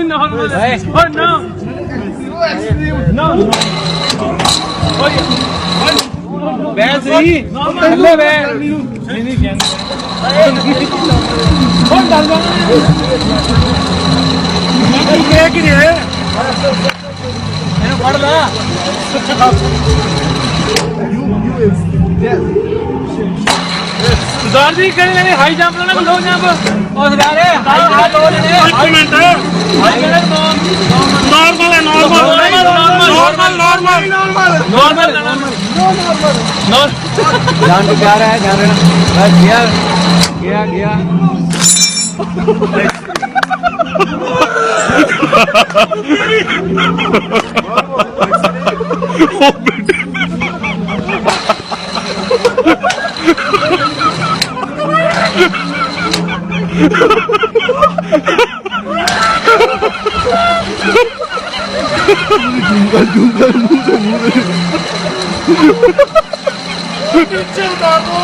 normal. Oh no. No. ਬੈਸ ਨਹੀਂ ਥੱਲੇ ਬੈ ਨਹੀਂ ਕਹਿੰਦੇ ਹੁਣ ਡਰ ਜਾਣਾ ਇਹ ਕੀ ਹੈ ਇਹਨੂੰ ਫੜ ਲਾ ਸਰਦਾਰ ਜੀ ਕਹਿੰਦੇ ਹਾਈ ਜੰਪ ਲੈਣਾ ਕਿ ਲੋ ਜੰਪ ਉਹ ਸਰਦਾਰ ਹਾਈ ਲੋ ਲੈਣੇ ਇੱਕ ਮਿੰਟ ਹਾਈ ਲੈਣਾ ਨਾਰਮਲ जान जा रहा है ध्यान रखना बस गया गया पीछे उतार दो